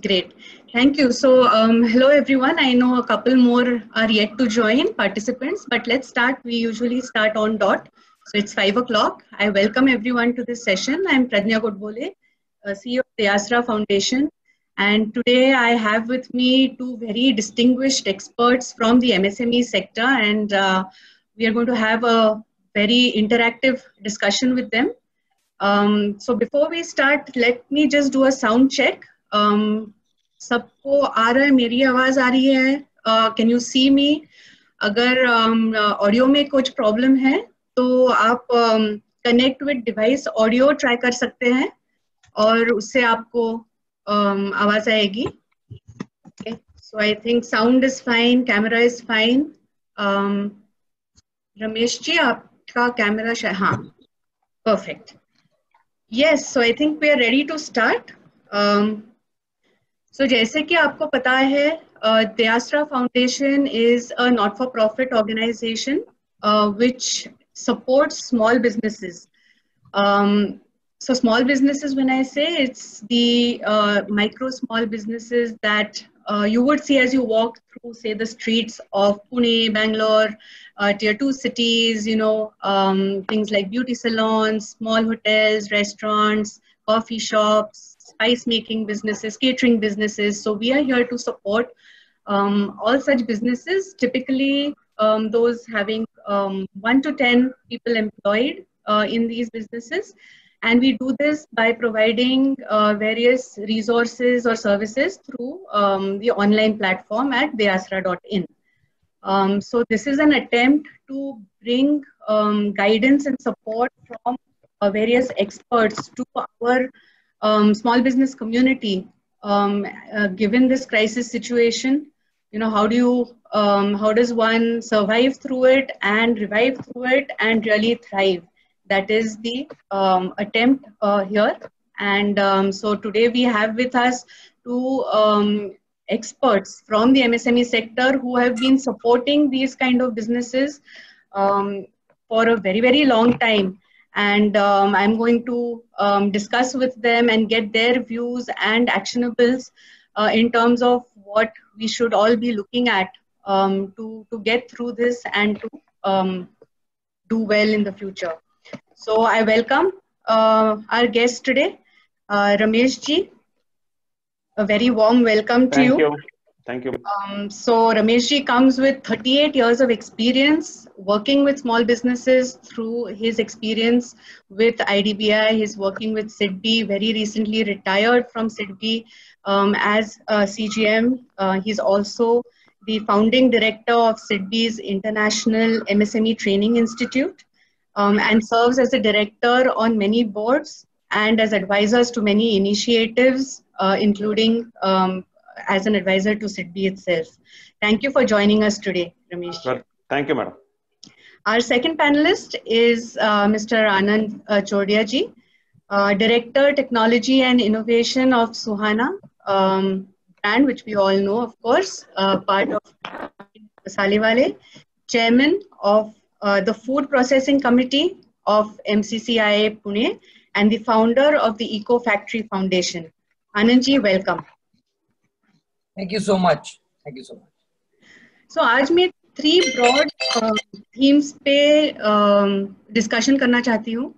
Great. Thank you. So, hello everyone. I know a couple more are yet to join participants, but let's start. We usually start on dot. So it's 5 o'clock. I welcome everyone to this session. I'm Pradnya Godbole, CEO of the Asra Foundation. And today I have with me two very distinguished experts from the MSME sector, and we are going to have a very interactive discussion with them. So before we start, let me just do a sound check. सबको आ रहा है, मेरी आवाज आ रही है? Can you see me? अगर audio में कुछ प्रॉब्लम है तो आप connect with device audio try कर सकते हैं और उससे आपको आवाज आएगी. Okay. So I think sound is fine, camera is fine. Ramesh ji आपका कैमरा हाँ, perfect. Yes, so I think we are ready to start. So जैसे कि आपको पता है, the Asra Foundation is a not-for-profit organization which supports small businesses. So small businesses, when I say, it's the micro small businesses that you would see as you walk through, say, the streets of Pune, Bangalore, tier 2 cities, you know, things like beauty salons, small hotels, restaurants, coffee shops, spice making businesses, catering businesses. So we are here to support all such businesses, typically those having 1 to 10 people employed in these businesses. And we do this by providing various resources or services through the online platform at theasra.in. So this is an attempt to bring guidance and support from various experts to our small business community. Given this crisis situation, you know, how does one survive through it and revive through it and really thrive? That is the attempt here. And so today we have with us two experts from the MSME sector who have been supporting these kind of businesses for a very, very long time. And I'm going to discuss with them and get their views and actionables in terms of what we should all be looking at to get through this and to do well in the future. So I welcome our guest today, Ramesh ji. A very warm welcome to you. Thank you. So Ramesh ji comes with 38 years of experience working with small businesses through his experience with IDBI. He's working with SIDBI, very recently retired from SIDBI as CGM. He's also the founding director of SIDBI's International MSME Training Institute and serves as a director on many boards and as advisors to many initiatives, including as an advisor to SIDBI itself. Thank you for joining us today, Ramesh. Well, thank you, madam. Our second panelist is Mr. Anand Chodia ji, Director, Technology and Innovation of Suhana brand, which we all know, of course, part of Salewale, Chairman of the Food Processing Committee of MCCIA Pune, and the founder of the Eco Factory Foundation. Anand ji, welcome. Thank you so much. Thank you so much. So आज मैं 3 broad themes पे discussion करना चाहती हूँ.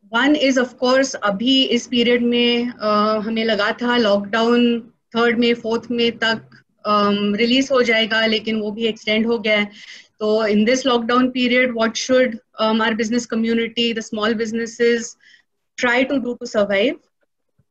One is of course अभी इस period में हमें लगा था lockdown 3rd में 4th में तक release हो जाएगा, लेकिन वो भी extend हो गया है. So in this lockdown period, what should our business community, the small businesses, try to do to survive?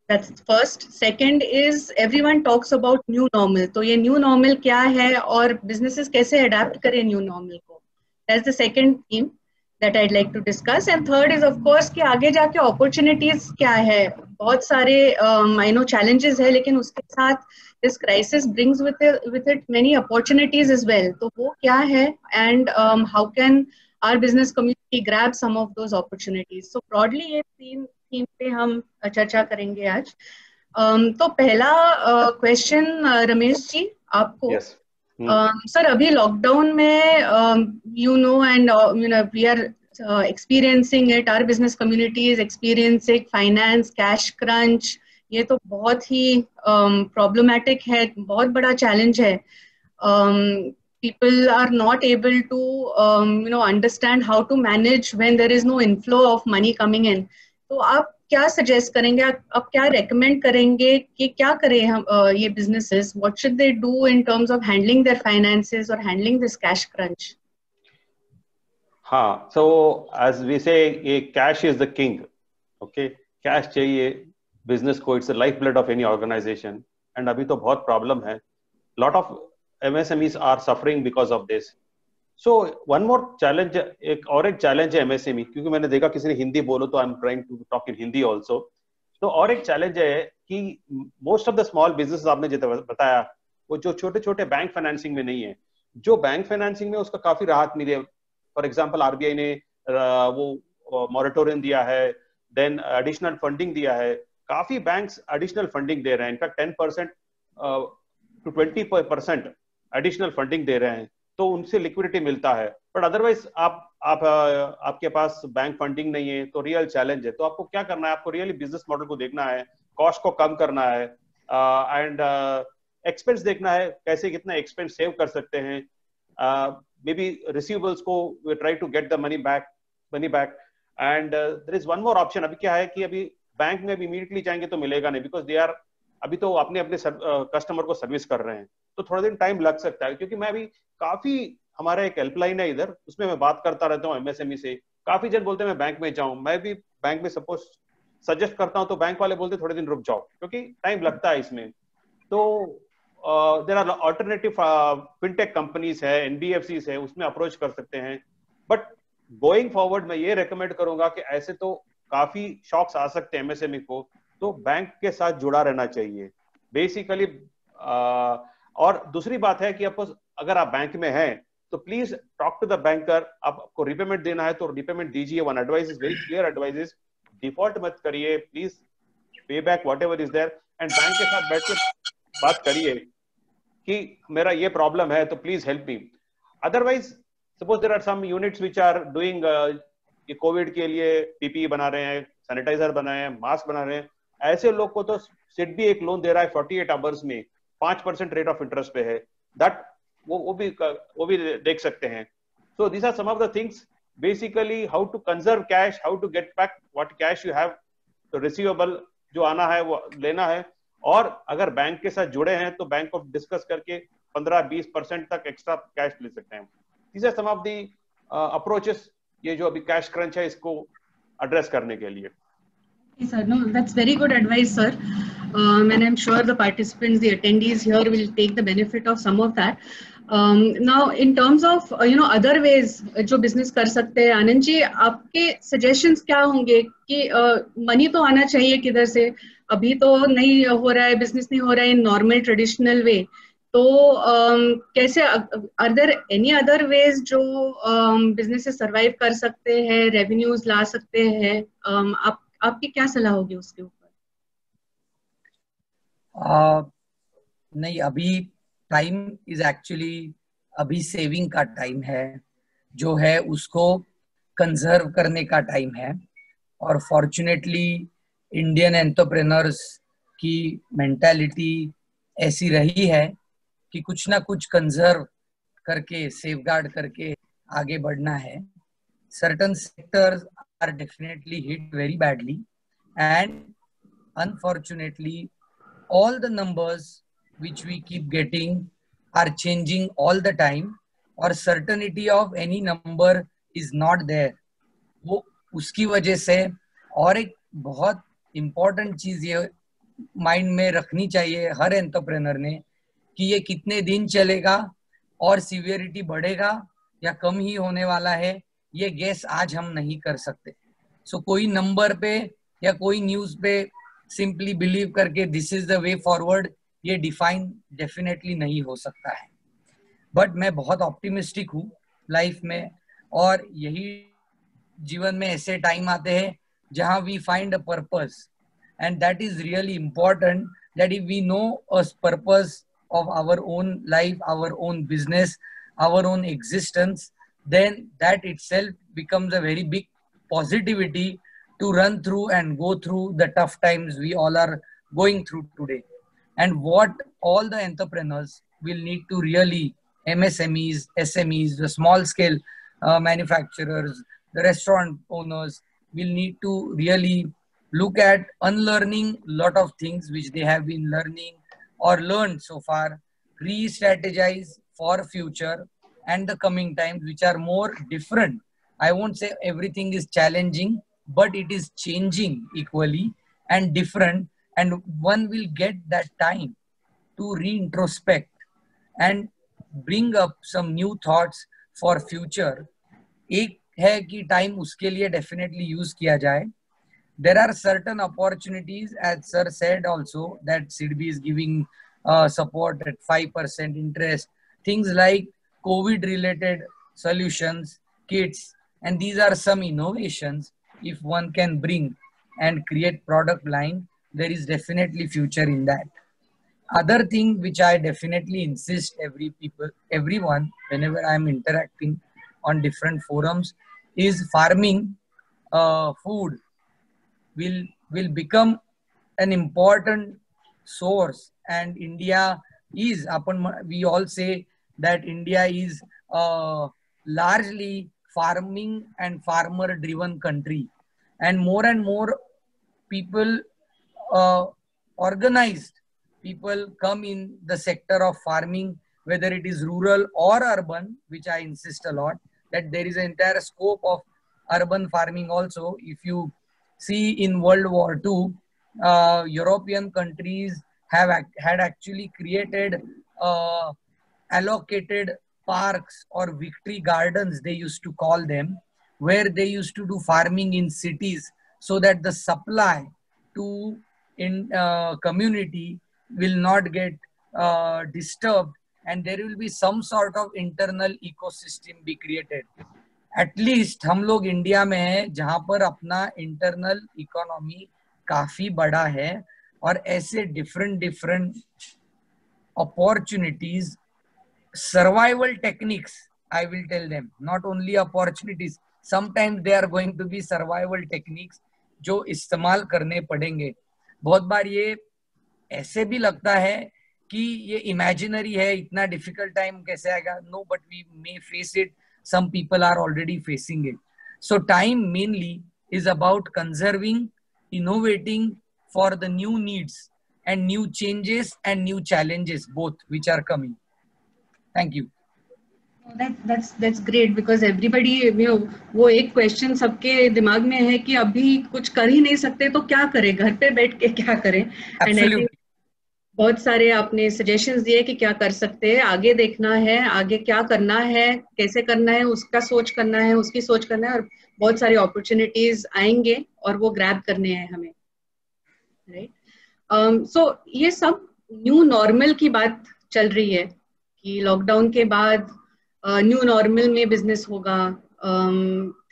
That's first. Second is everyone talks about new normal. तो ये new normal क्या है और businesses कैसे adapt करें new normal को? That's the second theme that I'd like to discuss. And third is of course कि आगे जाके opportunities क्या है? बहुत सारे I know challenges है, लेकिन उसके साथ this crisis brings with it many opportunities as well. तो वो क्या है? And how can our business community grab some of those opportunities? So broadly ये theme पे हम चर्चा करेंगे आज. तो पहला क्वेश्चन रमेश जी आपको. Yes. सर अभी लॉकडाउन में you know and you know we are experiencing it, our business community is experiencing finance, cash crunch, ये तो बहुत ही प्रॉब्लमेटिक है, बहुत बड़ा चैलेंज है. People are not able to understand how to manage when there is no inflow of money coming in. तो आप क्या सजेस्ट करेंगे, आप क्या रेकमेंड करेंगे कि क्या करें हम ये businesses, what should they do in terms of handling their finances और हैंडलिंग दिस कैश क्रंच? हाँ, सो एज वी से ये cash is the king. Okay, cash चाहिए बिजनेस को, it's the life blood of any organisation. And अभी तो बहुत problem है, lot of MSMEs are suffering because of this. So one more challenge, एक challenge है MSME, क्योंकि मैंने देखा किसी ने हिंदी बोलो तो I'm trying to talk in Hindi also. तो और एक challenge है कि most of the small businesses आपने जितना बताया वो जो छोटे छोटे बैंक फाइनेंसिंग में नहीं है, जो बैंक फाइनेंसिंग में उसका काफी राहत मिली है. फॉर एग्जाम्पल RBI ने वो मॉरेटोरियम दिया है, देन एडिशनल फंडिंग दिया है, काफी बैंक्स एडिशनल फंडिंग दे रहे हैं, इनफैक्ट 10% to 20% एडिशनल फंडिंग दे रहे हैं, तो उनसे लिक्विडिटी मिलता है. बट अदरवाइज आपके पास बैंक फंडिंग नहीं है तो रियल चैलेंज है. तो आपको क्या करना है, आपको रियली बिजनेस मॉडल को देखना है, कॉस्ट को कम करना है, एंड एक्सपेंस देखना है, कैसे कितना एक्सपेंस सेव कर सकते हैं. मे बी रिसीवेबल्स को try to get the money back. And there is one more option. अभी क्या है कि अभी बैंक में भी इमीडिएटली जाएंगे तो मिलेगा नहीं, बिकॉज दे आर अभी तो अपने कस्टमर को सर्विस कर रहे हैं, तो थोड़ा दिन टाइम लग सकता है. क्योंकि मैं अभी काफी, हमारा एक हेल्पलाइन है इधर, उसमें मैं बात करता रहता हूँ MSME से. काफी जन बोलते हैं मैं बैंक में जाऊं, मैं भी बैंक में सपोज सजेस्ट करता हूं तो बैंक वाले बोलते थोड़े दिन रुक जाओ, क्योंकि टाइम लगता है इसमें. तो there are alternative fintech companies है, NBFCs है, उसमें अप्रोच कर सकते हैं. बट गोइंग फॉरवर्ड मैं ये रेकमेंड करूंगा कि ऐसे तो काफी शॉक्स आ सकते हैं MSME को, तो बैंक के साथ जुड़ा रहना चाहिए बेसिकली. और दूसरी बात है कि अगर आप बैंक में हैं तो please talk to the banker. आपको रिपेमेंट देना है तो रिपेमेंट दीजिए. One advice is very clear advice is default मत करिए, please pay back whatever is there. And bank के साथ बैठ के बात करिए कि मेरा ये प्रॉब्लम है तो please help me. Otherwise suppose there are some units which are doing ये कोविड के लिए PPE बना रहे हैं, सैनिटाइजर बना रहे हैं, मास्क बना रहे हैं, ऐसे लोग को तो सिडबी एक लोन दे रहा है 48 आवर्स में 5% रेट ऑफ इंटरेस्ट पे है. दैट वो भी देख सकते हैं. So these are some of the things basically, how to conserve cash, how to get back what cash you have. तो रिसीवेबल जो आना है वो लेना है, और अगर बैंक के साथ जुड़े हैं तो बैंक को डिस्कस करके 15-20% तक एक्स्ट्रा कैश ले सकते हैं. These are some of the approaches, ये जो अभी कैश क्रंच है इसको एड्रेस करने के लिए. Sir, no, that's very good advice, sir. And I'm sure the participants, the attendees here will take the benefit of some of that. Now, in terms of other ways जो business कर सकते हैं, आनंद जी आपके suggestions क्या होंगे कि money तो आना चाहिए किधर से, अभी तो नहीं हो रहा है, business नहीं हो रहा है in normal traditional way. तो कैसे, are there any other ways जो businesses survive कर सकते हैं, revenues ला सकते हैं? आपकी क्या सलाह होगी उसके ऊपर? नहीं, अभी टाइम इज एक्चुअली, अभी सेविंग का टाइम है, जो है उसको कंजर्व करने का टाइम है. और फॉर्चुनेटली इंडियन एंटरप्रेन्योर्स की मेंटालिटी ऐसी रही है कि कुछ ना कुछ कंजर्व करके, सेफगार्ड करके आगे बढ़ना है. Certain sectors are definitely hit very badly, and unfortunately all the numbers which we keep getting are changing all the time, or certainty of any number is not there. वो उसकी वजह से, और एक बहुत important चीज ये माइंड में रखनी चाहिए हर एंटरप्रेन्योर ने, कि ये कितने दिन चलेगा और सीवियरिटी बढ़ेगा या कम ही होने वाला है, ये गेस आज हम नहीं कर सकते. सो कोई नंबर पे या कोई न्यूज पे सिंपली बिलीव करके this is the way forward, ये डिफाइन डेफिनेटली नहीं हो सकता है. बट मैं बहुत ऑप्टिमिस्टिक हूँ लाइफ में, और यही जीवन में ऐसे टाइम आते हैं जहाँ we find a purpose, and that is really important. That if we know a purpose of our own life, our own business, our own existence, then that itself becomes a very big positivity to run through and go through the tough times we all are going through today, and what all the entrepreneurs will need to really, MSMEs, SMEs, the small scale manufacturers, the restaurant owners will need to really look at unlearning lot of things which they have been learning or learned so far, re-strategize for future and the coming times which are more different. I won't say everything is challenging, but it is changing equally and different, and one will get that time to reintrospect and bring up some new thoughts for future. एक है कि time उसके लिए definitely use किया जाए. There are certain opportunities, as sir said also, that SIDBI is giving support at 5% interest. Things like COVID-related solutions, kits, and these are some innovations. If one can bring and create product line, there is definitely future in that. Other thing which I definitely insist everyone, whenever I am interacting on different forums, is farming food will become an important source, and India is we all say that India is largely farming and farmer driven country, and more people organized people come in the sector of farming, whether it is rural or urban, which I insist a lot that there is an entire scope of urban farming also. If you see in World War II, European countries had actually created allocated parks or victory gardens, they used to call them, where they used to do farming in cities so that the supply to community will not get disturbed, and there will be some sort of internal ecosystem be created. At least हम लोग India में हैं जहां पर अपना internal economy काफी बड़ा है, और ऐसे different opportunities, survival techniques, I will tell them, not only opportunities, sometimes they are going to be survival techniques जो इस्तेमाल करने पड़ेंगे. बहुत बार ये ऐसे भी लगता है कि ये इमेजिनरी है, इतना डिफिकल्ट टाइम कैसे आएगा. No, but we may face it. Some people are already facing it. So time mainly is about conserving, innovating for the new needs and new changes and new challenges, both which are coming. Thank you. That's great, because everybody, वो एक question सबके दिमाग में है कि अभी कुछ कर ही नहीं सकते तो क्या करें, घर पे बैठ के क्या करें. Absolutely. बहुत सारे आपने सजेशंस दिए कि क्या कर सकते हैं, आगे देखना है, आगे क्या करना है, कैसे करना है, उसका सोच करना है, उसकी सोच करना है, और बहुत सारी अपॉर्चुनिटीज आएंगे और वो ग्रैब करने हैं हमें, राइट. सो ये सब न्यू नॉर्मल की बात चल रही है कि लॉकडाउन के बाद न्यू नॉर्मल में बिजनेस होगा,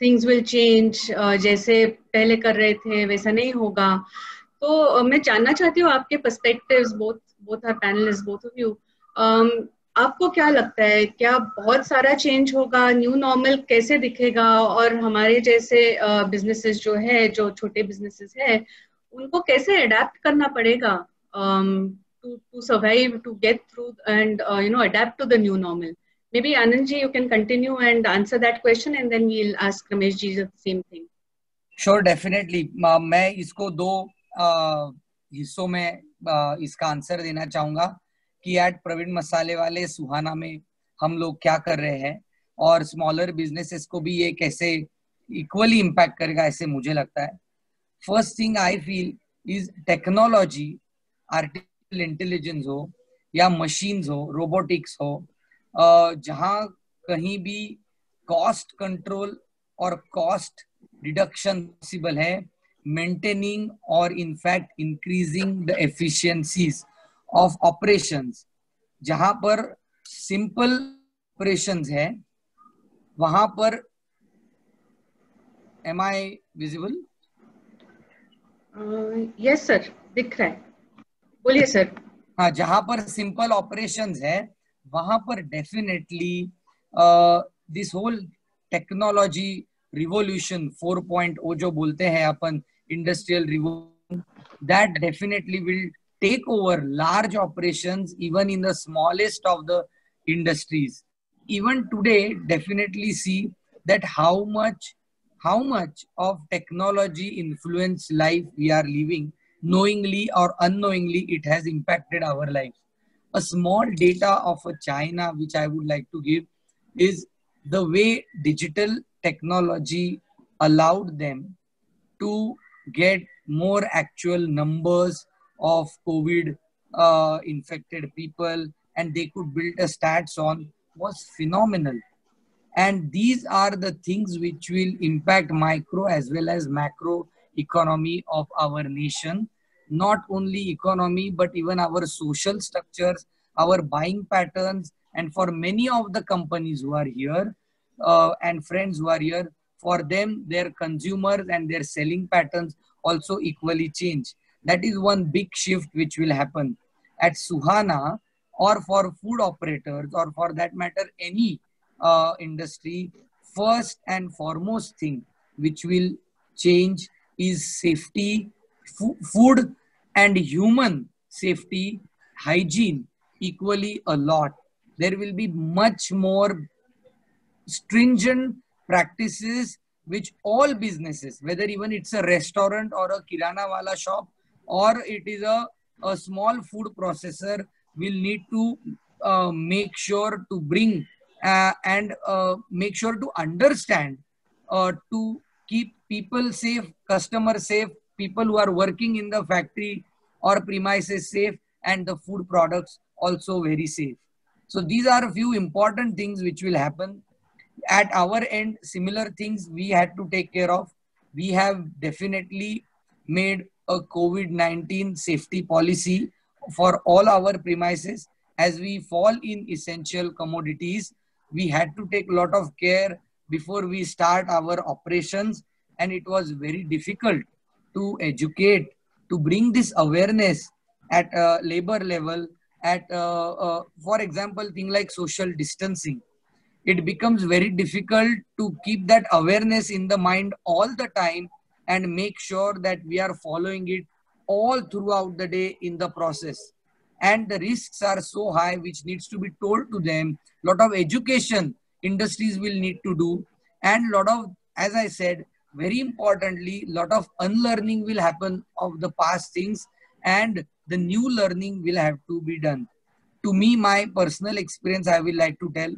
थिंग्स विल चेंज, जैसे पहले कर रहे थे वैसा नहीं होगा. तो मैं जानना चाहती हूँ आपके perspectives, both are panelist, both of you. आपको क्या लगता है, क्या बहुत सारा चेंज होगा, न्यू नॉर्मल कैसे दिखेगा, और हमारे जैसे बिजनेसेस जो है, जो छोटे बिजनेसेस है, उनको कैसे अडेप्ट करना पड़ेगा to survive, to get through and adapt to the new normal. Maybe Anand ji, you can continue and answer that question, and then we'll ask Ramesh ji the same thing. Sure, definitely. मैं इसको दो हिस्सों में इसका answer देना चाहूंगा कि eight Praveen मसाले वाले सुहाना में हम लोग क्या कर रहे हैं, और स्मॉलर बिजनेसेस को भी ये कैसे इक्वली इम्पैक्ट करेगा, ऐसे मुझे लगता है. First thing I feel is technology, artificial intelligence हो या मशीन्स हो, रोबोटिक्स हो, जहां कहीं भी कॉस्ट कंट्रोल और कॉस्ट रिडक्शन पॉसिबल है, maintaining or in fact increasing the efficiencies of operations. जहां पर simple operations है वहां पर, am I visible? Yes sir, दिख रहा है, बोलिए सर. हाँ, जहां पर simple operations है वहां पर definitely this whole technology revolution 4.0 जो बोलते हैं अपन, industrial revolution, that definitely will take over large operations even in the smallest of the industries. Even today, definitely see that how much of technology influence life we are living, knowingly or unknowingly, it has impacted our lives. A small data of a China which I would like to give is the way digital technology allowed them to get more actual numbers of COVID infected people, and they could build a stats on, was phenomenal. And these are the things which will impact micro as well as macro economy of our nation. Not only economy, but even our social structures, our buying patterns, and for many of the companies who are here and friends who are here, for them, their consumers and their selling patterns also equally change. That is one big shift which will happen at Suhana, or for food operators, or for that matter any industry. First and foremost thing which will change is safety, food and human safety, hygiene equally a lot. There will be much more stringent practices which all businesses, whether even it's a restaurant or a kirana wala shop, or it is a small food processor, will need to make sure to bring and make sure to understand to keep people safe, customers safe, people who are working in the factory or premises safe, and the food products also very safe. So these are a few important things which will happen. At our end, similar things we had to take care of. We have definitely made a COVID-19 safety policy for all our premises. As we fall in essential commodities, we had to take a lot of care before we start our operations, and it was very difficult to educate, to bring this awareness at labor level, at for example thing like social distancing. It becomes very difficult to keep that awareness in the mind all the time and make sure that we are following it all throughout the day in the process. And the risks are so high which needs to be told to them. Lot of education industries will need to do, and lot of, as I said, very importantly, lot of unlearning will happen of the past things, and the new learning will have to be done. To me, my personal experience, I will like to tell,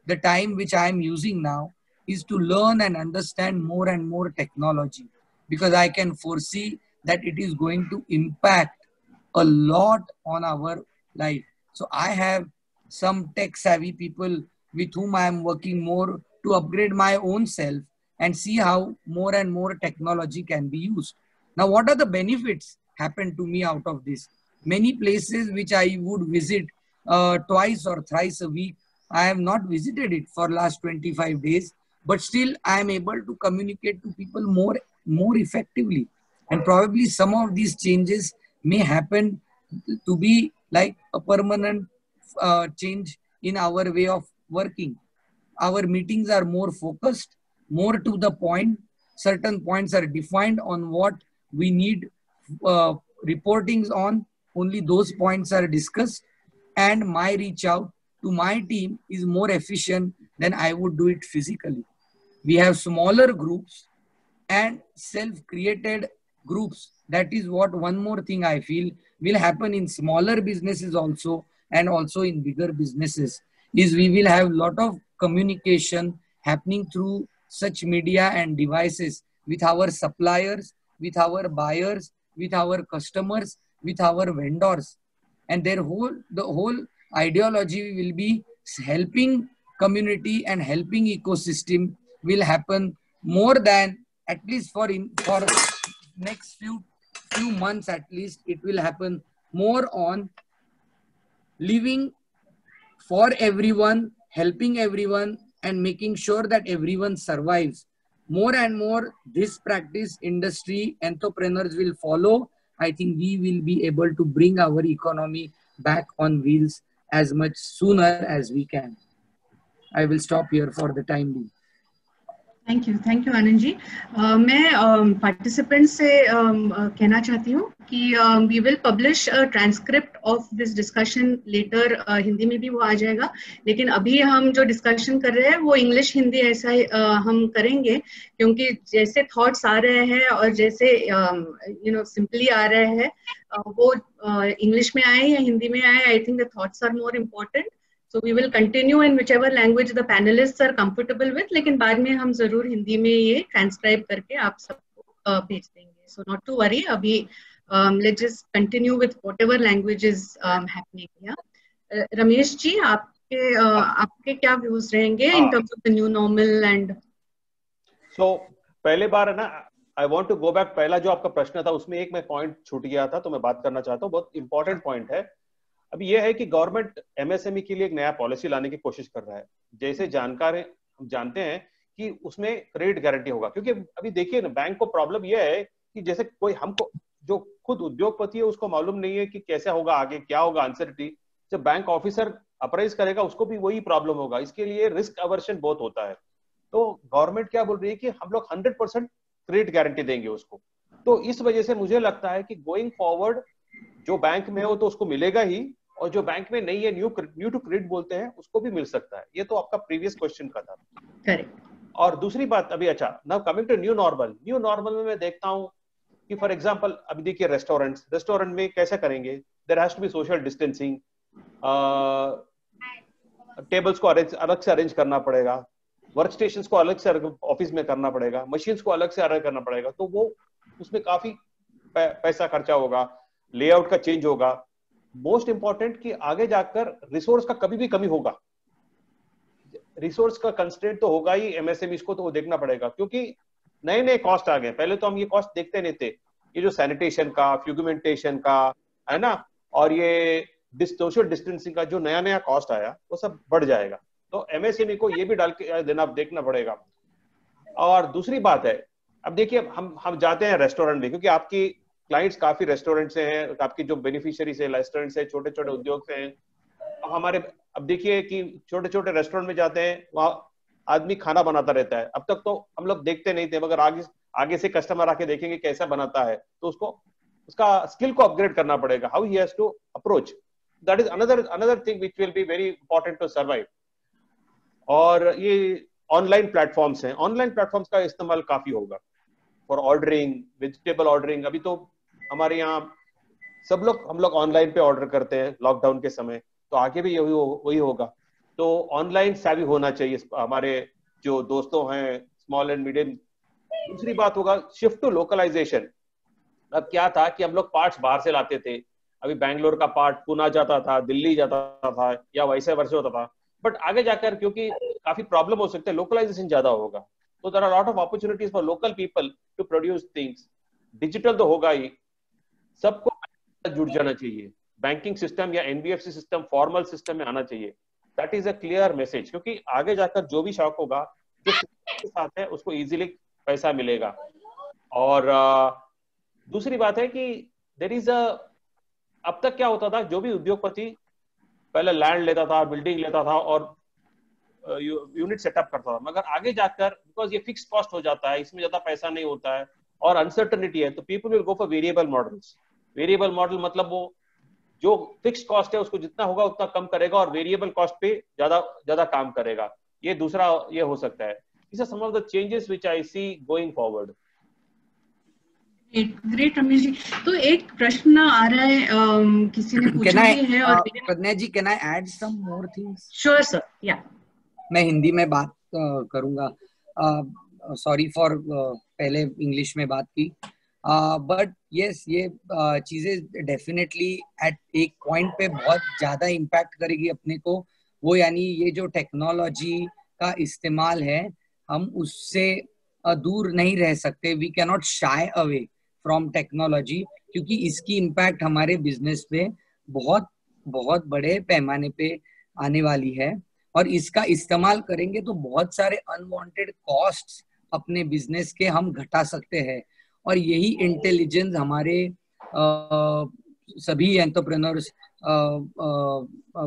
the time which I am using now is to learn and understand more and more technology, because I can foresee that it is going to impact a lot on our life. So I have some tech savvy people with whom I am working more to upgrade my own self and see how more and more technology can be used. Now, what are the benefits happen to me out of this? Many places which I would visit twice or thrice a week, I have not visited it for last 25 days, but still I am able to communicate to people more effectively. And probably some of these changes may happen to be like a permanent change in our way of working. Our meetings are more focused, more to the point. Certain points are defined on what we need reportings on. Only those points are discussed, and my reach out to my team is more efficient than I would do it physically. We have smaller groups and self-created groups. That is what one more thing I feel will happen in smaller businesses also, and also in bigger businesses, is we will have lot of communication happening through such media and devices with our suppliers, with our buyers, with our customers, with our vendors. And the whole ideology will be helping community and helping ecosystem will happen more than, at least for next few months, at least it will happen more on living for everyone, helping everyone, and making sure that everyone survives. More and more this practice industry entrepreneurs will follow. I think we will be able to bring our economy back on wheels as much sooner as we can. I will stop here for the time being. Thank you Anand ji. मैं participant से कहना चाहती हूँ कि we will publish transcript of this discussion later, Hindi में भी वो आ जाएगा, लेकिन अभी हम जो डिस्कशन कर रहे हैं वो इंग्लिश हिंदी ऐसा हम करेंगे, क्योंकि जैसे थॉट्स आ रहे हैं और जैसे सिंपली आ रहे हैं, वो इंग्लिश में आए या हिंदी में आए, I think the thoughts are more important. So we will continue in whichever language the panelists are comfortable with, लेकिन बाद में हम जरूर हिंदी में ये ट्रांसक्राइब करके आप सबको भेज देंगे. So not to worry, अभी let's just continue with whatever language is happening here. Ramesh ji, आपके क्या व्यूज रहेंगे in terms of the new normal and so पहले बार है ना, I want to go back, पहला जो आपका प्रश्न था उसमें एक मैं पॉइंट छूट गया था, तो मैं बात करना चाहता हूँ, बहुत इंपॉर्टेंट पॉइंट है. अभी यह है कि गवर्नमेंट एमएसएमई के लिए एक नया पॉलिसी लाने की कोशिश कर रहा है. जैसे जानकार हैं, हम जानते हैं कि उसमें क्रेडिट गारंटी होगा, क्योंकि अभी देखिए ना, बैंक को प्रॉब्लम यह है कि जैसे कोई हमको जो खुद उद्योगपति है उसको मालूम नहीं है कि कैसे होगा आगे, क्या होगा, अनसर्टिनिटी. जब बैंक ऑफिसर अप्राइज करेगा उसको भी वही प्रॉब्लम होगा. इसके लिए रिस्क अवर्शन बहुत होता है. तो गवर्नमेंट क्या बोल रही है कि हम लोग 100% क्रेडिट गारंटी देंगे उसको. तो इस वजह से मुझे लगता है कि गोइंग फॉरवर्ड जो बैंक में हो तो उसको मिलेगा ही, और जो बैंक में नहीं है, न्यू टू क्रेडिट बोलते हैं, उसको भी मिल सकता है. ये तो आपका प्रीवियस क्वेश्चन का था. करेक्ट. और दूसरी बात, अभी अच्छा, now coming to new normal में मैं देखता हूं कि फॉर एग्जांपल अभी देखिए रेस्टोरेंट में कैसे करेंगे, there has to be social distancing, tables को अलग से अरेंज करना पड़ेगा, वर्क स्टेशन को अलग से ऑफिस में करना पड़ेगा, मशीन्स को अलग से अरेंज करना पड़ेगा. तो वो उसमें काफी पैसा खर्चा होगा, लेआउट का चेंज होगा. मोस्ट इंपॉर्टेंट कि आगे जाकर रिसोर्स का कभी भी कमी होगा, रिसोर्स का कंस्ट्रेंट तो होगा ही एमएसएमईज को, तो वो देखना पड़ेगा, क्योंकि नए नए कॉस्ट आ गए. पहले तो हम ये कॉस्ट देखते नहीं थे, ये जो सैनिटेशन का, फ्यूगमेंटेशन का है ना, और ये सोशल डिस्टेंसिंग का जो नया नया कॉस्ट आया, वो सब बढ़ जाएगा. तो एमएसएमई को ये भी डाल के देखना पड़ेगा. और दूसरी बात है, अब देखिए हम जाते हैं रेस्टोरेंट में, क्योंकि आपकी क्लाइंट्स काफी रेस्टोरेंट से हैं, आपकी जो बेनिफिशियरीज है रेस्टोरेंट से, छोटे छोटे उद्योग से हैं. अब देखिए कि छोटे छोटे रेस्टोरेंट में जाते हैं, वहां आदमी खाना बनाता रहता है. अब तक तो हम लोग देखते नहीं थे, मगर आगे से कस्टमर आके देखेंगे कैसा बनाता है, तो उसका स्किल को अपग्रेड करना पड़ेगा, how he has to approach. That is another thing which will be very important to survive. और ये ऑनलाइन प्लेटफॉर्म्स हैं, ऑनलाइन प्लेटफॉर्म्स का इस्तेमाल काफी होगा फॉर ऑर्डरिंग, वेजिटेबल ऑर्डरिंग. अभी तो हमारे यहाँ हम लोग ऑनलाइन पे ऑर्डर करते हैं लॉकडाउन के समय, तो आगे भी वही होगा. तो ऑनलाइन savvy होना चाहिए हमारे जो दोस्तों हैं, स्मॉल एंड मीडियम. दूसरी बात होगा शिफ्ट टू लोकलाइजेशन. अब क्या था कि हम लोग पार्ट्स बाहर से लाते थे, अभी बैंगलोर का पार्ट पुणे जाता था, दिल्ली जाता था, या वैसे वर्षे होता था. बट आगे जाकर क्योंकि काफी प्रॉब्लम हो सकते हैं, लोकलाइजेशन ज्यादा होगा, तो there are lot of opportunities for local people to produce things. Digital तो होगा ही, सबको जुड़ जाना चाहिए. बैंकिंग सिस्टम या एनबीएफसी सिस्टम फॉर्मल सिस्टम में आना चाहिए. That is a clear message, क्योंकि आगे जाकर जो भी शॉक होगा, जो के साथ है उसको इजीली पैसा मिलेगा. और दूसरी बात है कि देयर इज अब तक क्या होता था, जो भी उद्योगपति पहले लैंड लेता था, बिल्डिंग लेता था और यूनिट सेटअप करता था, मगर आगे जाकर बिकॉज ये फिक्स कॉस्ट हो जाता है, इसमें ज्यादा पैसा नहीं होता है और अनसर्टनिटी है, तो people will go for variable models. Variable model मतलब वो जो फिक्स कॉस्ट है उसको जितना होगा उतना कम करेगा और वेरिएबल कॉस्ट पे ज्यादा काम करेगा. ये दूसरा ये हो सकता है. These are some of the changes which I see going forward. Great Ramesh ji. तो एक प्रश्न आ रहा है, किसी ने पूछा भी है, और Pragya ji, can I add some more things? Sure sir. या मैं हिंदी में बात करूंगा. सॉरी फॉर पहले इंग्लिश में बात की, बट यस, ये चीजें डेफिनेटली एट एक पॉइंट पे बहुत ज्यादा इम्पैक्ट करेगी अपने को. वो यानी ये जो टेक्नोलॉजी का इस्तेमाल है, हम उससे दूर नहीं रह सकते. We can not shy away from technology, क्योंकि इसकी इम्पैक्ट हमारे बिजनेस पे बहुत बहुत बड़े पैमाने पे आने वाली है. और इसका इस्तेमाल करेंगे तो बहुत सारे अनवांटेड कॉस्ट्स अपने बिजनेस के हम घटा सकते हैं. और यही इंटेलिजेंस हमारे सभी एंटरप्रेन्योर्स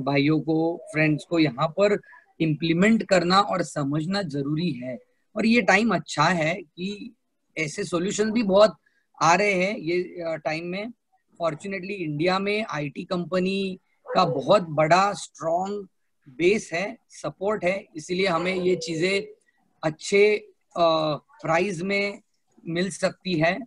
भाइयों को, फ्रेंड्स को यहाँ पर इम्प्लीमेंट करना और समझना जरूरी है. और ये टाइम अच्छा है कि ऐसे सॉल्यूशन भी बहुत आ रहे हैं ये टाइम में। फॉर्चुनेटली इंडिया में आईटी कंपनी का बहुत बड़ा स्ट्रॉन्ग बेस है, सपोर्ट है, इसीलिए हमें ये चीजें अच्छे प्राइस में मिल सकती है।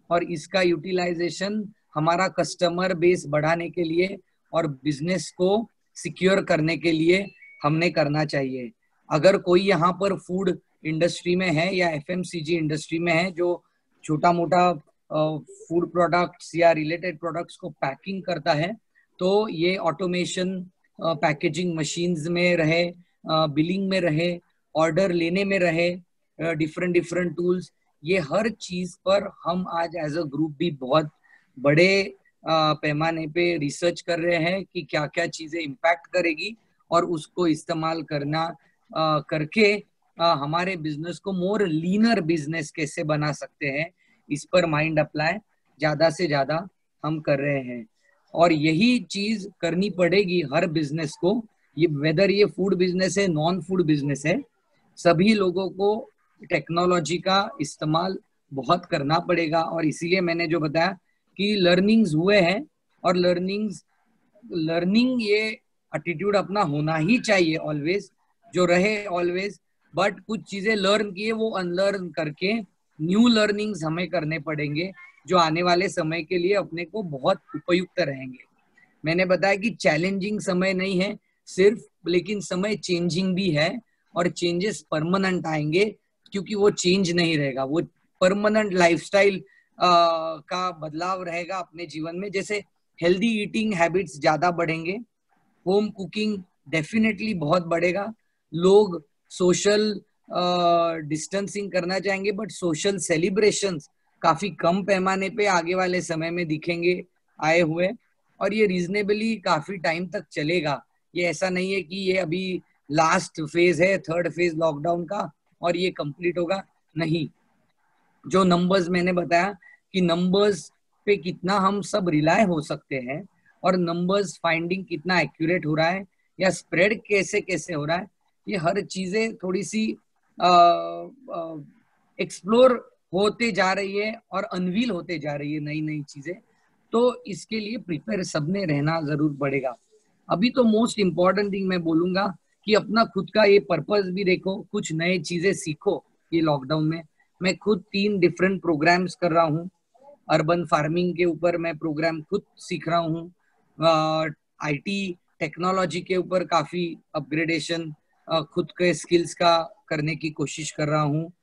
और इसका यूटिलाइजेशन हमारा कस्टमर बेस बढ़ाने के लिए और बिजनेस को सिक्योर करने के लिए हमने करना चाहिए। अगर कोई यहाँ पर फूड इंडस्ट्री में है या एफएमसीजी इंडस्ट्री में है जो छोटा मोटा फूड प्रोडक्ट्स या रिलेटेड प्रोडक्ट्स को पैकिंग करता है, तो ये ऑटोमेशन पैकेजिंग मशीन्स में रहे, बिलिंग में रहे, ऑर्डर लेने में रहे, डिफरेंट टूल्स, ये हर चीज पर हम आज एज अ ग्रुप भी बहुत बड़े पैमाने पे रिसर्च कर रहे हैं कि क्या क्या चीजें इम्पैक्ट करेगी और उसको इस्तेमाल करना करके हमारे बिजनेस को मोर लीनर बिजनेस कैसे बना सकते हैं, इस पर माइंड अप्लाई ज्यादा से ज्यादा हम कर रहे हैं। और यही चीज करनी पड़ेगी हर बिजनेस को, ये वेदर ये फूड बिजनेस है, नॉन फूड बिजनेस है, सभी लोगों को टेक्नोलॉजी का इस्तेमाल बहुत करना पड़ेगा। और इसीलिए मैंने जो बताया कि लर्निंग्स हुए हैं, और लर्निंग ये एटीट्यूड अपना होना ही चाहिए ऑलवेज, जो रहे ऑलवेज। बट कुछ चीजें लर्न किए वो अनलर्न करके न्यू लर्निंग्स हमें करने पड़ेंगे जो आने वाले समय के लिए अपने को बहुत उपयुक्त रहेंगे। मैंने बताया कि चैलेंजिंग समय नहीं है सिर्फ, लेकिन समय चेंजिंग भी है, और चेंजेस परमानेंट आएंगे क्योंकि वो चेंज नहीं रहेगा, वो परमानेंट लाइफस्टाइल का बदलाव रहेगा अपने जीवन में। जैसे हेल्दी ईटिंग हैबिट्स ज्यादा बढ़ेंगे, होम कुकिंग डेफिनेटली बहुत बढ़ेगा, लोग सोशल डिस्टेंसिंग करना चाहेंगे, बट सोशल सेलिब्रेशंस काफी कम पैमाने पे आगे वाले समय में दिखेंगे आए हुए, और ये रीजनेबली काफी टाइम तक चलेगा। ये ऐसा नहीं है कि ये अभी लास्ट फेज है, थर्ड फेज लॉकडाउन का और ये कंप्लीट होगा, नहीं। जो नंबर्स मैंने बताया कि नंबर्स पे कितना हम सब रिलाय हो सकते हैं, और नंबर्स फाइंडिंग कितना एक्यूरेट हो रहा है या स्प्रेड कैसे कैसे हो रहा है, ये हर चीजें थोड़ी सी एक्सप्लोर होते जा रही है और अनवील होते जा रही है नई नई चीजें। तो इसके लिए प्रिपेयर सबने रहना जरूर पड़ेगा। अभी तो मोस्ट इम्पोर्टेंट थिंग मैं बोलूंगा कि अपना खुद का ये पर्पस भी देखो, कुछ नए चीजें सीखो। ये लॉकडाउन में मैं खुद 3 डिफरेंट प्रोग्राम्स कर रहा हूँ। अर्बन फार्मिंग के ऊपर मैं प्रोग्राम खुद सीख रहा हूँ, आईटी टेक्नोलॉजी के ऊपर काफी अपग्रेडेशन खुद के स्किल्स का करने की कोशिश कर रहा हूँ।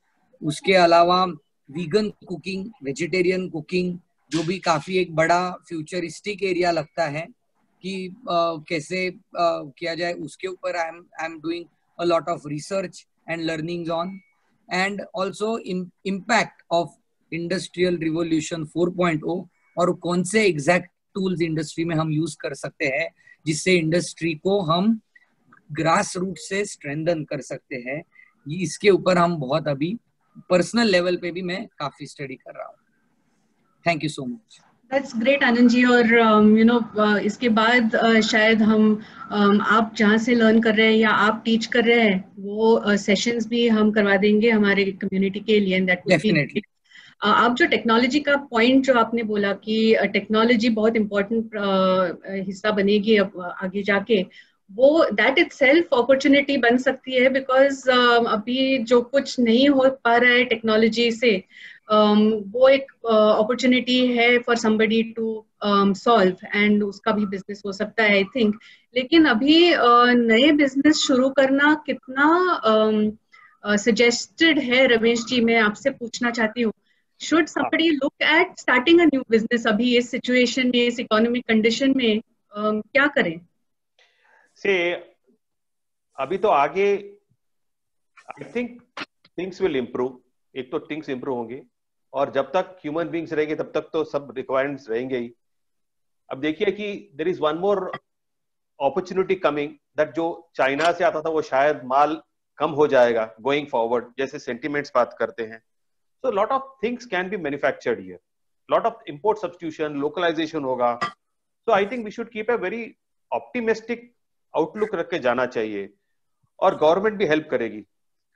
उसके अलावा वीगन कुकिंग, वेजिटेरियन कुकिंग, जो भी काफी एक बड़ा फ्यूचरिस्टिक एरिया लगता है कि कैसे किया जाए, उसके ऊपर I am doing a lot of research and learnings on, and also impact of industrial revolution 4.0 और कौन से एग्जैक्ट टूल्स इंडस्ट्री में हम यूज कर सकते हैं जिससे इंडस्ट्री को हम ग्रास रूट से स्ट्रेंथन कर सकते हैं। इसके ऊपर हम बहुत अभी पर्सनल लेवल पे भी मैं काफी स्टडी कर रहा हूँ। Thank you so much. That's great Anand ji. और इसके बाद शायद हम आप जहाँ से लर्न कर रहे हैं या आप टीच कर रहे हैं वो सेशंस भी हम करवा देंगे हमारे कम्युनिटी के लिए। डेफिनेटली आप जो टेक्नोलॉजी का पॉइंट जो आपने बोला कि टेक्नोलॉजी बहुत इम्पोर्टेंट हिस्सा बनेगी अब आगे जाके, वो दैट इटसेल्फ अपॉर्चुनिटी बन सकती है, बिकॉज अभी जो कुछ नहीं हो पा रहा है टेक्नोलॉजी से, वो एक अपॉर्चुनिटी है for somebody to solve, and उसका भी बिजनेस हो सकता है आई थिंक। लेकिन अभी नए बिजनेस शुरू करना कितना सजेस्टेड है रमेश जी, मैं आपसे पूछना चाहती हूँ, should somebody look at starting a new business अभी इस सिचुएशन में, इस इकोनॉमिक कंडीशन में क्या करें? से अभी तो आगे I think things will improve. एक तो थिंग्स इम्प्रूव होंगे, और जब तक ह्यूमन बींग्स रहेंगे तब तक तो सब रिक्वायरमेंट्स रहेंगे ही। अब देखिए कि there is one more opportunity coming, that जो चाइना से आता था वो शायद माल कम हो जाएगा गोइंग फॉरवर्ड, जैसे सेंटिमेंट्स बात करते हैं। So lot of things can be manufactured here. Lot of import substitution, localization होगा. So I think we should keep a very optimistic outlook रख के जाना चाहिए, और गवर्नमेंट भी हेल्प करेगी।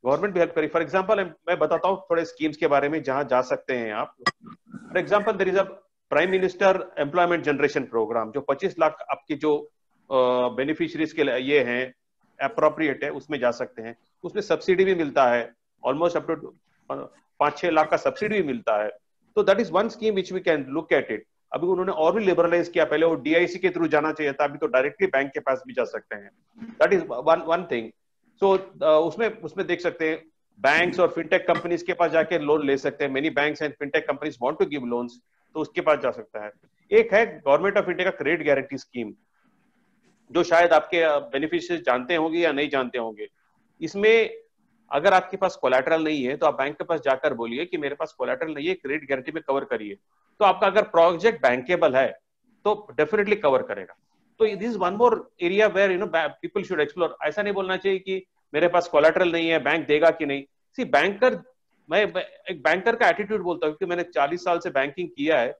गवर्नमेंट भी हेल्प करेगी। फॉर एग्जांपल मैं बताता हूँ थोड़े स्कीम्स के बारे में जहां जा सकते हैं आप। For example there is a prime minister employment generation programme, जो 25 लाख आपकी जो बेनिफिशियरीज के लिए ये हैं अप्रोप्रिएट है, उसमें जा सकते हैं। उसमें सब्सिडी भी मिलता है, ऑलमोस्ट अप टू 5-6 लाख का सब्सिडी भी मिलता है। तो that is one scheme which we can look at it. अभी उन्होंने और भी लिबरलाइज किया, पहले वो डीआईसी के थ्रू जाना चाहिए था, अभी तो डायरेक्टली बैंक के पास भी जा सकते हैं। That is one thing. So उसमें देख सकते हैं बैंक्स और फिनटेक कंपनीज के पास जाके लोन ले सकते हैं। Many banks and fintech companies want to give loans, तो उसके पास जा सकता है। एक है गवर्नमेंट ऑफ इंडिया का क्रेडिट गारंटी स्कीम, जो शायद आपके बेनिफिशियरी जानते होंगे या नहीं जानते होंगे। इसमें अगर आपके पास कोलैटरल नहीं है तो आप बैंक के पास जाकर बोलिए कि मेरे पास कोलैटरल नहीं है, क्रेडिट गारंटी में कवर करिए। तो आपका अगर प्रोजेक्ट बैंकेबल है तो डेफिनेटली कवर करेगा। तो this is one more area where you know people should explore. ऐसा नहीं बोलना चाहिए कि मेरे पास कोलैटरल नहीं है, बैंक देगा कि नहीं। सी बैंकर, मैं एक बैंकर का एटीट्यूड बोलता हूँ, क्योंकि मैंने 40 साल से बैंकिंग किया है।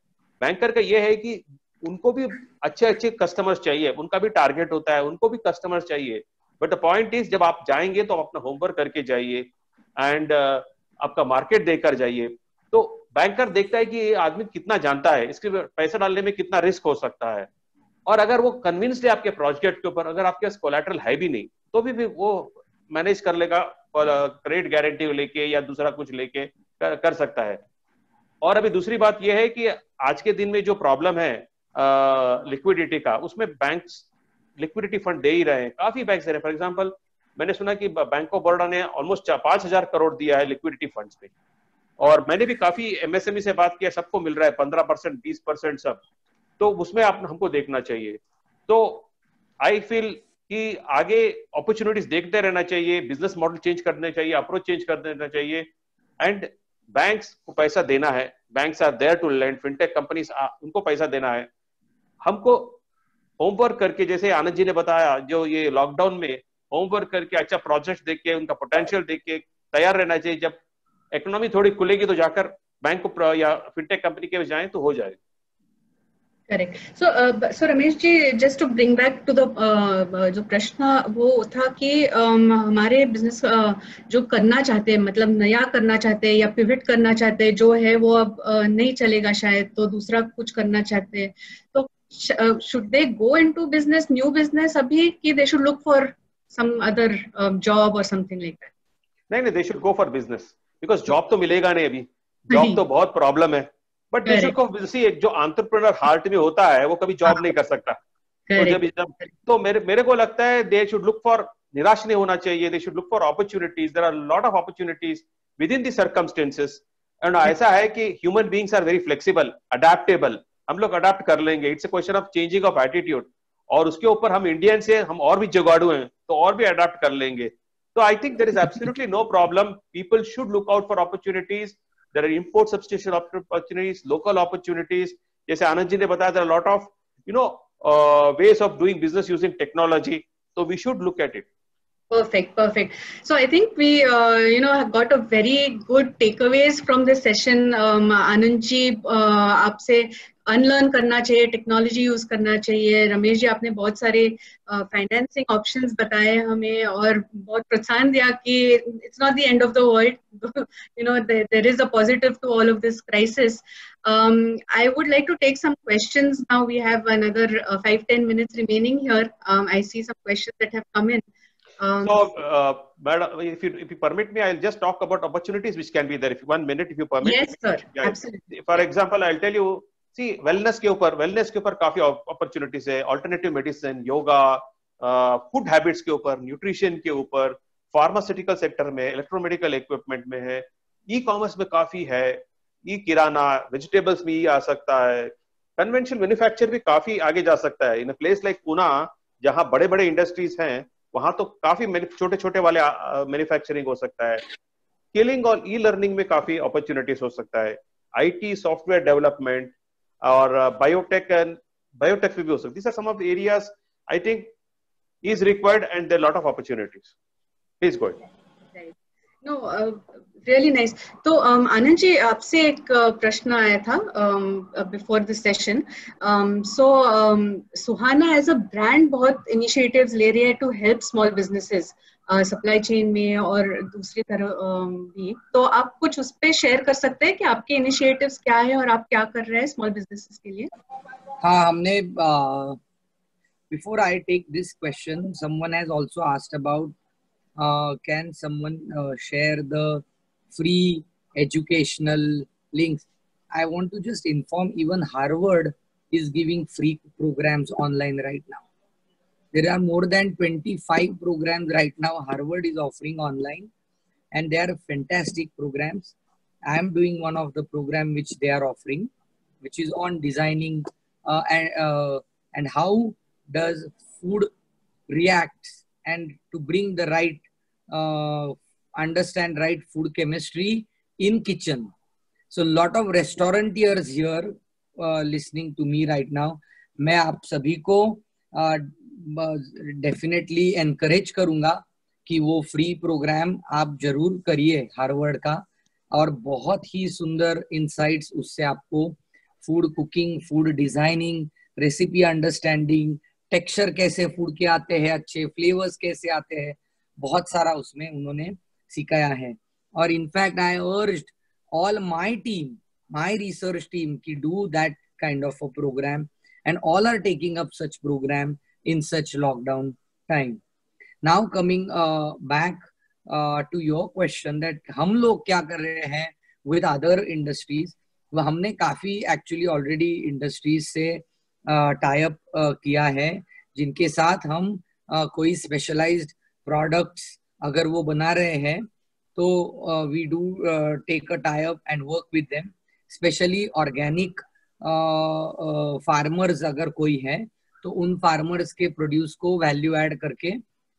बैंकर का ये है कि उनको भी अच्छे अच्छे कस्टमर्स चाहिए, उनका भी टारगेट होता है, उनको भी कस्टमर्स चाहिए। बट द पॉइंट इज, जब आप जाएंगे तो आप अपना होमवर्क करके जाइए एंड आपका मार्केट देखकर जाइए। तो बैंकर देखता है कि ये आदमी कितना जानता है, इसके पैसा डालने में कितना रिस्क हो सकता है। और अगर वो कन्विंस्ड है आपके प्रोजेक्ट के ऊपर, अगर आपके पास कोलैटरल है भी नहीं, तो भी वो मैनेज कर लेगा, क्रेडिट गारंटी लेके या दूसरा कुछ लेके कर सकता है। और अभी दूसरी बात यह है कि आज के दिन में जो प्रॉब्लम है लिक्विडिटी का, उसमें बैंक्स लिक्विडिटी फंड दे ही रहे हैं, काफी बैंक्स दे रहे हैं। फॉर एग्जांपल मैंने सुना कि बैंक ऑफ बड़ौदा ने ऑलमोस्ट 5,000 करोड़ दिया है लिक्विडिटी फंड्स पे। और मैंने भी काफी एमएसएमई से बात किया, सबको मिल रहा है 15%, 20% सब। तो उसमें आप हमको देखना चाहिए। तो आई फील कि आगे अपॉर्चुनिटीज देखते रहना चाहिए, बिजनेस मॉडल चेंज करने चाहिए, अप्रोच चेंज कर देना चाहिए। एंड बैंक्स को पैसा देना है, banks are there to lend, fintech companies उनको पैसा देना है। हमको होमवर्क करके, जैसे आनंद जी ने बताया, जो ये लॉकडाउन में होमवर्क करके अच्छा प्रोजेक्ट देख के उनका पोटेंशियल देख के तैयार रहना चाहिए। जब इकोनॉमी थोड़ी खुलेगी तो जाकर बैंक को या फिनटेक कंपनी के जाएं तो हो जाएगा। Correct. So Ramesh ji, just to bring back to the जो प्रश्न वो था कि हमारे बिजनेस जो करना चाहते हैं, मतलब नया करना चाहते हैं या पिवट करना चाहते हैं, जो है वो अब नहीं चलेगा शायद, तो दूसरा कुछ करना चाहते हैं, तो should they go into business, new business अभी, कि they should look for some other job or something like that? नहीं, they should go for business, because job तो मिलेगा नहीं अभी, जॉब तो बहुत प्रॉब्लम है। बट दे शुड गो, एक जो एंटरप्रेन्योर हार्ट में होता है वो कभी जॉब नहीं कर सकता। तो मेरे को लगता है दे शुड लुक फॉर, निराश नहीं होना चाहिए, they should look for opportunities. There are lot of opportunities within the circumstances. And ऐसा है कि human beings are very flexible, adaptable, हम लोग अडेप्ट कर लेंगे। It's a question of changing of attitude. और उसके ऊपर हम इंडियन से हम और भी जुगाड़ू हैं, तो और भी अडेप्ट कर लेंगे। तो I think there is absolutely no problem. People should look out for opportunities. There are import substitution opportunities, local opportunities. जैसे आनंद जी ने बताया, there are a lot of ways of doing business using technology. So we should look at it. Perfect. So I think we have got a very good takeaways from this session. आनंद जी, आपसे unlearn करना चाहिए, technology use करना चाहिए। रमेश जी, आपने बहुत सारे financing options बताए हमें और बहुत प्रोत्साहन दिया कि it's not the end of the world, there is a positive to all of this crisis. I would like to take some questions now. We have another 5-10 minutes remaining here. I see some questions that have come in. Madam, if you permit me, I'll just talk about opportunities which can be there. 1 minute, if you permit. Yes, sir. Yeah. Absolutely. For example, I'll tell you. See, wellness के ऊपर काफी opportunities है. Alternative medicine, yoga, food habits के ऊपर, nutrition के ऊपर, pharmaceutical sector में, electromedical equipment में है, e-commerce में काफी है, किराना, vegetables में ही आ सकता है, conventional manufacture भी काफी आगे जा सकता है. In a place like Pune, जहाँ बड़े-बड़े industries हैं, वहां तो काफी छोटे-छोटे वाले मैन्युफैक्चरिंग हो सकता है. स्किलिंग और ई लर्निंग में काफी अपॉर्चुनिटीज हो सकता है. आईटी, सॉफ्टवेयर डेवलपमेंट और बायोटेक भी हो सकती है. These are some of the areas I think is required and there are a lot of opportunities. Please go ahead. Right. No, really nice. तो आनंद जी, आपसे एक प्रश्न आया था before this session. So Suhana as a brand बहुत initiatives ले रही है to help small businesses supply chain में और दूसरी तरह भी। तो आप कुछ उस पर शेयर कर सकते हैं कि आपके इनिशिएटिव्स क्या है और आप क्या कर रहे हैं स्मॉल बिजनेसेस के लिए? हाँ, हमने before I take this question, someone has also asked about can someone share the free educational links. I want to just inform, even Harvard is giving free programs online right now. There are more than 25 programs right now Harvard is offering online, and they are fantastic programs. I am doing one of the program which they are offering, which is on designing and how does food reacts, and to bring the right understand right food chemistry in kitchen. So lot of restaurateurs here listening to me right now. मैं आप सभी को definitely encourage करूंगा कि वो free programme आप जरूर करिए हार्वर्ड का, और बहुत ही सुंदर इंसाइट्स उससे आपको food cooking, food designing, recipe understanding, texture कैसे फूड के आते हैं, अच्छे फ्लेवर्स कैसे आते हैं, बहुत सारा उसमें उन्होंने सिखाया है. और in fact I urged all my team, my research team ki do that kind of a program, and all are taking up such program in such lockdown time. Now coming back to your question that हम लोग क्या कर रहे हैं with other industries, वो हमने काफी actually already industries से tie up किया है, जिनके साथ हम कोई specialized products अगर वो बना रहे हैं तो we do take a tie up and work with them, especially organic farmers अगर कोई है तो उन farmers के produce को value add करके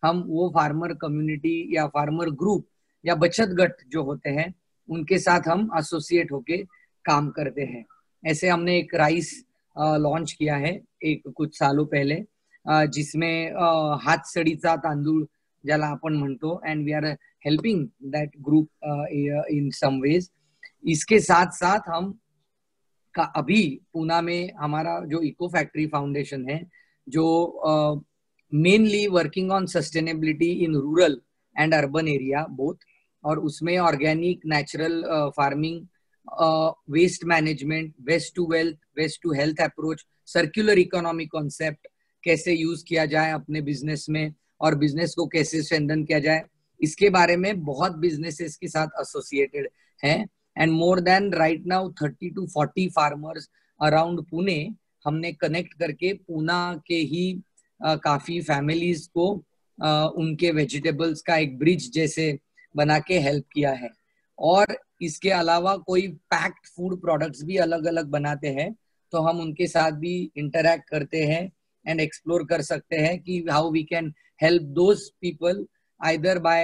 हम वो farmer community या farmer group या बचत गट जो होते हैं उनके साथ हम associate होके काम करते हैं. ऐसे हमने एक राइस लॉन्च किया है एक कुछ सालों पहले, जिसमें हातसडीचा तांदूळ ज्याला आपण म्हणतो, and we are helping that group in some ways. इसके साथ साथ हम अभी पूना में हमारा जो इको फैक्ट्री फाउंडेशन है जो mainly working on sustainability in rural and urban area both, और उसमें organic natural farming, waste management, waste to wealth, waste to health approach, circular economy concept कैसे यूज किया जाए अपने बिजनेस में और बिजनेस को कैसे स्ट्रेंथन किया जाए, इसके बारे में बहुत बिजनेसेस के साथ एसोसिएटेड हैं. And more than right now 30 to 40 farmers around Pune हमने कनेक्ट करके पूना के ही काफी फैमिलीज को उनके वेजिटेबल्स का एक ब्रिज जैसे बना के हेल्प किया है. और इसके अलावा कोई पैक्ड फूड प्रोडक्ट्स भी अलग अलग बनाते हैं तो हम उनके साथ भी इंटरैक्ट करते हैं एंड एक्सप्लोर कर सकते हैं कि how we can help those people either by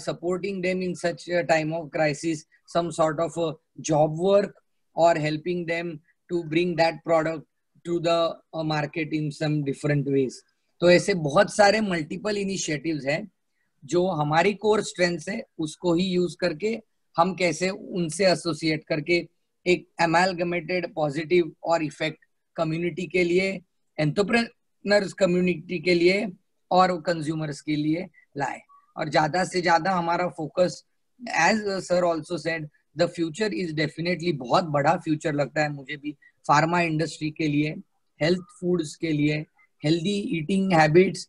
supporting them in such a time of crisis, some sort of a job work, or helping them to bring that product to the market in some different ways. तो ऐसे बहुत सारे multiple initiatives हैं जो हमारी core strengths है उसको ही use करके हम कैसे उनसे associate करके एक amalgamated positive और effect community के लिए, entrepreneurs community के लिए और कंज्यूमर्स के लिए लाए. और ज्यादा से ज्यादा हमारा focus, as sir also said, the future is definitely बहुत बड़ा फ्यूचर लगता है मुझे भी फार्मा इंडस्ट्री के लिए, हेल्थ फूड्स के लिए, healthy eating habits,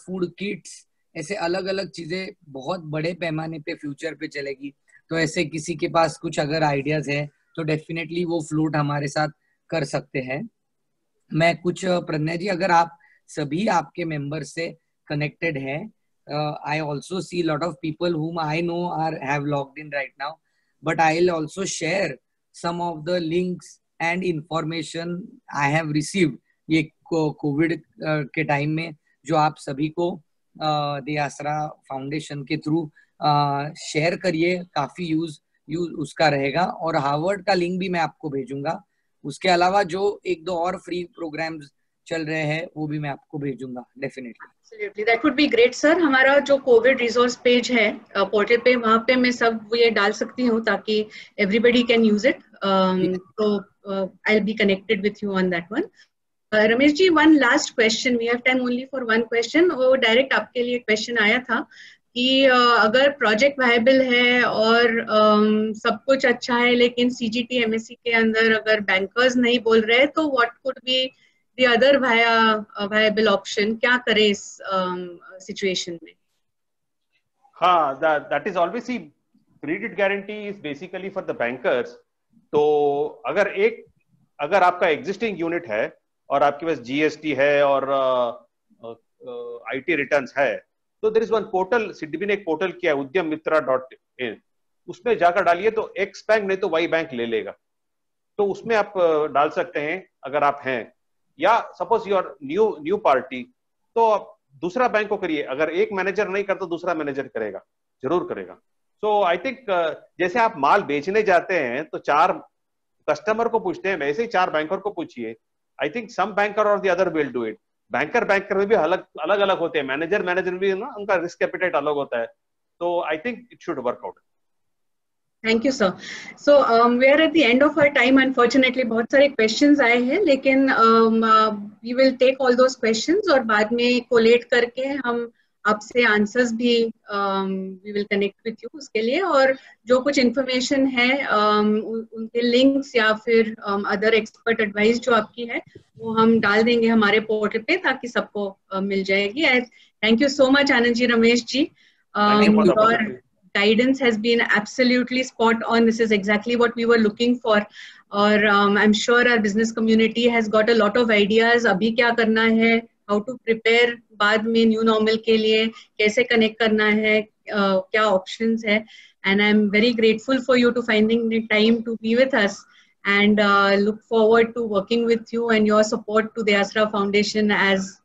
food kits, ऐसे अलग अलग चीजें बहुत बड़े पैमाने पे फ्यूचर पे चलेगी. तो ऐसे किसी के पास कुछ अगर आइडियाज है तो डेफिनेटली वो फ्लोट हमारे साथ कर सकते हैं. मैं कुछ प्रणय जी, अगर आप सभी आपके मेंबर्स से कनेक्टेड है, I also see lot of people whom I know have logged in right now, but I'll also share some of the links and information I have received ये कोविड के टाइम में जो आप सभी को दे आसरा फाउंडेशन के थ्रू शेयर करिए, काफी यूज उसका रहेगा. और हार्वर्ड का लिंक भी मैं आपको भेजूंगा. उसके अलावा जो एक दो और फ्री प्रोग्राम्स चल रहे हैं वो भी मैं आपको भेजूंगा definitely. Absolutely, that would be great, sir. हमारा जो कोविड रिसोर्स पेज है पोर्टल पे, वहाँ पे मैं सब ये डाल सकती हूँ ताकि everybody can use it. So I'll be connected with you on that one. Ramesh ji, one last question. We have time only for one question. वो डायरेक्ट आपके लिए क्वेश्चन आया था कि अगर प्रोजेक्ट वायबल है और सब कुछ अच्छा है लेकिन CGT MSc के अंदर अगर बैंकर्स नहीं बोल रहे तो what could be the other viable option? क्या करें इस सिचुएशन में? हाँ, that is always the credit guarantee is basically for the bankers. तो अगर आपका existing unit है और आपके पास GST है और IT returns है, तो there is one portal, SIDBI ने एक पोर्टल किया है udyamitra.in, उसमें जाकर डालिए तो X बैंक नहीं तो Y बैंक ले लेगा, तो उसमें आप डाल सकते हैं अगर आप हैं, या सपोज यूर न्यू पार्टी तो आप दूसरा बैंक को करिए, अगर एक मैनेजर नहीं करता दूसरा मैनेजर करेगा, जरूर करेगा। सो आई थिंक जैसे आप माल बेचने जाते हैं तो 4 कस्टमर को पूछते हैं, वैसे ही 4 बैंकर को पूछिए। आई थिंक सम बैंकर और the other will do it. Banker में भी अलग अलग होते हैं, मैनेजर भी ना, उनका रिस्क कैपिटल अलग होता है, तो I think it should work out. Thank you, sir. So we are at the end of our time. Unfortunately, बहुत सारे questions आए हैं, लेकिन we will take all those questions और बाद में collate करके हम आपसे answers भी we will connect with you उसके लिए, और जो कुछ information है उनके links या फिर other expert advice जो आपकी है वो हम डाल देंगे हमारे पोर्टल पे ताकि सबको मिल जाएगी। Thank you so much, Anand ji, Ramesh ji. Your guidance has been absolutely spot on. This is exactly what we were looking for. और I'm sure our business community has got a lot of ideas. अभी क्या करना है, how to prepare बाद में new normal के लिए, कैसे connect करना है, क्या options है. And I'm very grateful for you to finding the time to be with us, and look forward to working with you and your support to the Asra Foundation as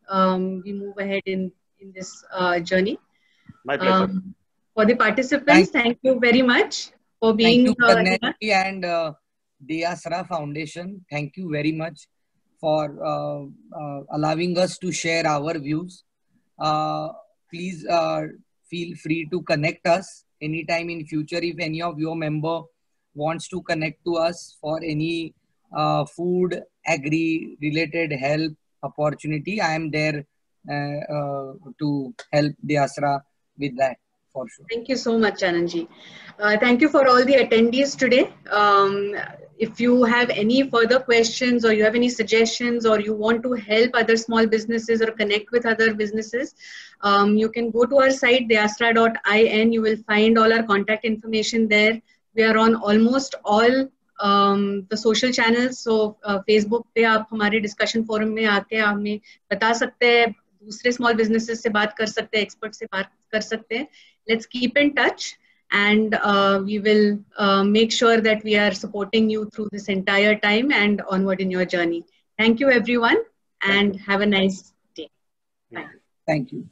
we move ahead in this journey. My pleasure. For the participants, thank you very much for being here. And the Asra Foundation, thank you very much for allowing us to share our views. Please feel free to connect us anytime in future. If any of your member wants to connect to us for any food, agri related help opportunity, I am there to help the Asra with that. For sure. Thank you so much, Anandji. Thank you for all the attendees today. If you have any further questions or you have any suggestions or you want to help other small businesses or connect with other businesses, you can go to our site, theasra.in. You will find all our contact information there. We are on almost all the social channels. So Facebook पे आप हमारे discussion forum में आके हमें बता सकते हैं, दूसरे small businesses से बात कर सकते हैं, experts से बात कर सकते हैं. Let's keep in touch, and we will make sure that we are supporting you through this entire time and onward in your journey. Thank you, everyone, and have a nice day. Bye. Thank you.